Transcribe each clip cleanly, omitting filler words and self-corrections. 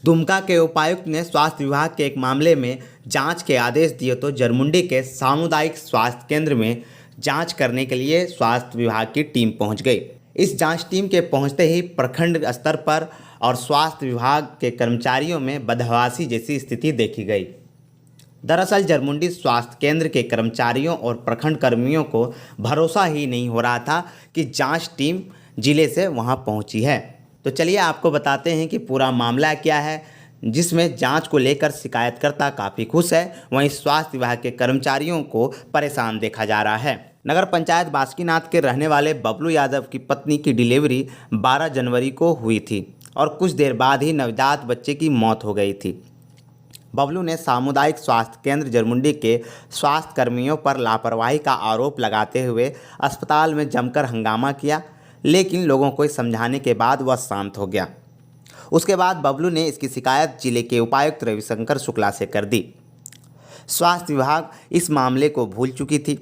दुमका के उपायुक्त ने स्वास्थ्य विभाग के एक मामले में जांच के आदेश दिए तो जरमुंडी के सामुदायिक स्वास्थ्य केंद्र में जांच करने के लिए स्वास्थ्य विभाग की टीम पहुंच गई। इस जांच टीम के पहुंचते ही प्रखंड स्तर पर और स्वास्थ्य विभाग के कर्मचारियों में बदहवासी जैसी स्थिति देखी गई। दरअसल जरमुंडी स्वास्थ्य केंद्र के कर्मचारियों और प्रखंड कर्मियों को भरोसा ही नहीं हो रहा था कि जांच टीम जिले से वहां पहुंची है। तो चलिए आपको बताते हैं कि पूरा मामला क्या है, जिसमें जांच को लेकर शिकायतकर्ता काफ़ी खुश है, वहीं स्वास्थ्य विभाग के कर्मचारियों को परेशान देखा जा रहा है। नगर पंचायत बासुकीनाथ के रहने वाले बबलू यादव की पत्नी की डिलीवरी 12 जनवरी को हुई थी और कुछ देर बाद ही नवजात बच्चे की मौत हो गई थी। बबलू ने सामुदायिक स्वास्थ्य केंद्र जरमुंडी के स्वास्थ्य कर्मियों पर लापरवाही का आरोप लगाते हुए अस्पताल में जमकर हंगामा किया, लेकिन लोगों को समझाने के बाद वह शांत हो गया। उसके बाद बबलू ने इसकी शिकायत जिले के उपायुक्त रविशंकर शुक्ला से कर दी। स्वास्थ्य विभाग इस मामले को भूल चुकी थी।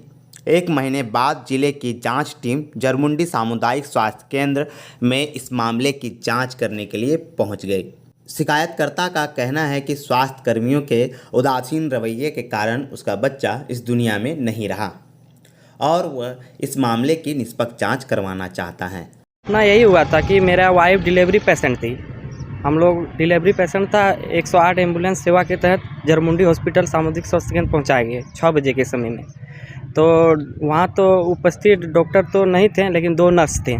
एक महीने बाद जिले की जांच टीम जरमुंडी सामुदायिक स्वास्थ्य केंद्र में इस मामले की जांच करने के लिए पहुंच गई। शिकायतकर्ता का कहना है कि स्वास्थ्य कर्मियों के उदासीन रवैये के कारण उसका बच्चा इस दुनिया में नहीं रहा और वह इस मामले की निष्पक्ष जांच करवाना चाहता है। ना यही हुआ था कि मेरा वाइफ डिलीवरी पेशेंट थी। हम लोग डिलीवरी पेशेंट था, 108 एम्बुलेंस सेवा के तहत जरमुंडी हॉस्पिटल सामुदायिक स्वास्थ्य केंद्र पहुँचाए गए 6 बजे के समय में। तो वहाँ तो उपस्थित डॉक्टर तो नहीं थे, लेकिन 2 नर्स थे।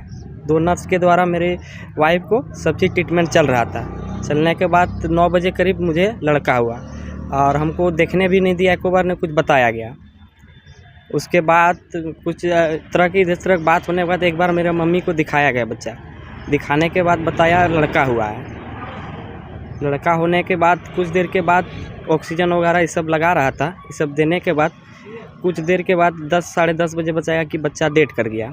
2 नर्स के द्वारा मेरे वाइफ को सब चीज़ ट्रीटमेंट चल रहा था। चलने के बाद 9 बजे करीब मुझे लड़का हुआ और हमको देखने भी नहीं दिया, एको बार ने कुछ बताया गया। उसके बाद कुछ तरह की इस तरह बात होने के बाद एक बार मेरे मम्मी को दिखाया गया बच्चा। दिखाने के बाद बताया लड़का हुआ है। लड़का होने के बाद कुछ देर के बाद ऑक्सीजन वगैरह ये सब लगा रहा था। ये सब देने के बाद कुछ देर के बाद 10 साढ़े 10 बजे बताया कि बच्चा डेथ कर गया।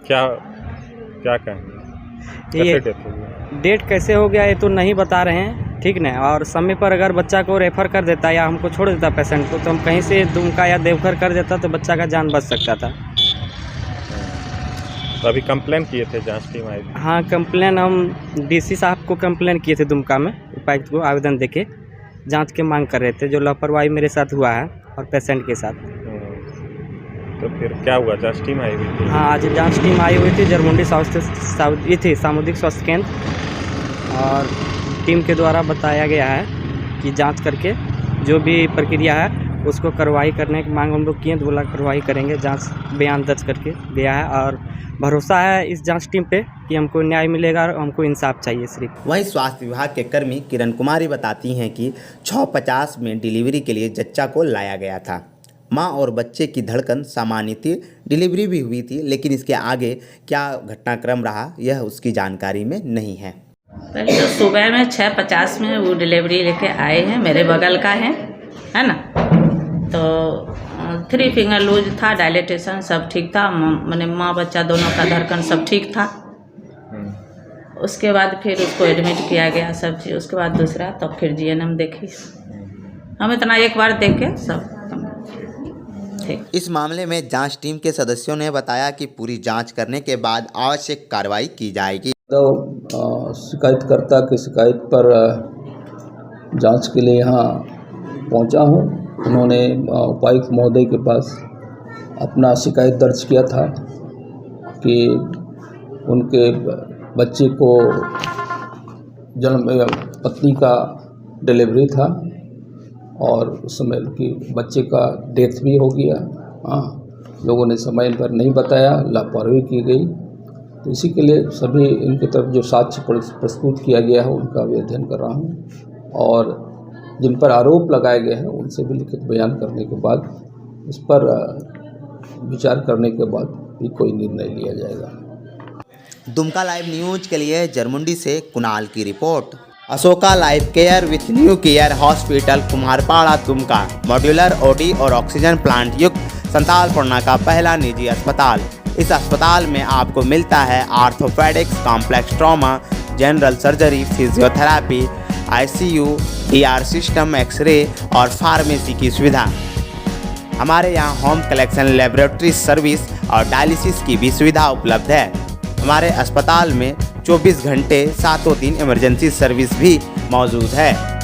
क्या क्या कहेंगे, ये कैसे डेथ हो गया? डेट कैसे हो गया ये तो नहीं बता रहे हैं, ठीक ना। और समय पर अगर बच्चा को रेफ़र कर देता या हमको छोड़ देता पेशेंट को, तो हम कहीं से दुमका या देवघर कर देता तो बच्चा का जान बच सकता था। तो अभी कंप्लेन किए थे, जांच टीम आई थी? हाँ, कंप्लेन हम डीसी साहब को कंप्लेन किए थे दुमका में, उपायुक्त को आवेदन देके जांच की मांग कर रहे थे, जो लापरवाही मेरे साथ हुआ है और पेशेंट के साथ। तो फिर क्या हुआ, जांच टीम आई हुई थी? हाँ, आज जांच टीम आई हुई थी जरमुंडी सामुदायिक स्वास्थ्य केंद्र, और टीम के द्वारा बताया गया है कि जांच करके जो भी प्रक्रिया है उसको कार्रवाई करने की मांग हम लोग किए, तो बोला कार्रवाई करेंगे। जांच बयान दर्ज करके गया है और भरोसा है इस जांच टीम पे कि हमको न्याय मिलेगा और हमको इंसाफ चाहिए सिर्फ। वहीं स्वास्थ्य विभाग के कर्मी किरण कुमारी बताती हैं कि 6:50 में डिलीवरी के लिए जच्चा को लाया गया था। मां और बच्चे की धड़कन सामान्य थी, डिलीवरी भी हुई थी, लेकिन इसके आगे क्या घटनाक्रम रहा यह उसकी जानकारी में नहीं है। पहले तो सुबह में 6:50 में वो डिलीवरी लेके आए हैं, मेरे बगल का है ना। तो 3 फिंगर लूज था, डायलिटेशन सब ठीक था, मैंने माँ बच्चा दोनों का धड़कन सब ठीक था। उसके बाद फिर उसको एडमिट किया गया सब चीज़। उसके बाद दूसरा तब फिर जीएनएम देखी। हम इतना एक बार देख के सब ठीक। इस मामले में जांच टीम के सदस्यों ने बताया कि पूरी जांच करने के बाद आवश्यक कार्रवाई की जाएगी। तो शिकायतकर्ता की शिकायत पर जांच के लिए यहाँ पहुँचा हूँ। उन्होंने उपायुक्त महोदय के पास अपना शिकायत दर्ज किया था कि उनके बच्चे को पत्नी का डिलीवरी था और उस समय कि बच्चे का डेथ भी हो गया। हाँ, लोगों ने समय पर नहीं बताया, लापरवाही की गई। तो इसी के लिए सभी इनकी तरफ जो साक्ष्य प्रस्तुत किया गया है उनका भी अध्ययन कर रहा हूँ और जिन पर आरोप लगाए गए हैं उनसे भी लिखित बयान करने के बाद इस पर विचार करने के बाद भी कोई निर्णय लिया जाएगा। दुमका लाइव न्यूज के लिए जरमुंडी से कुणाल की report. Ashoka life care with new care hospital Kumharpara Dumka, modular OD और ऑक्सीजन प्लांट युक्त संतालपुरना का पहला निजी अस्पताल। इस अस्पताल में आपको मिलता है orthopaedics, complex trauma, general surgery, physiotherapy, ICU, DR system, xray और फार्मेसी की सुविधा। हमारे यहाँ होम कलेक्शन, लेबोरेटरी सर्विस और डायलिसिस की भी सुविधा उपलब्ध है। हमारे अस्पताल में 24 घंटे 7 दिन इमरजेंसी सर्विस भी मौजूद है।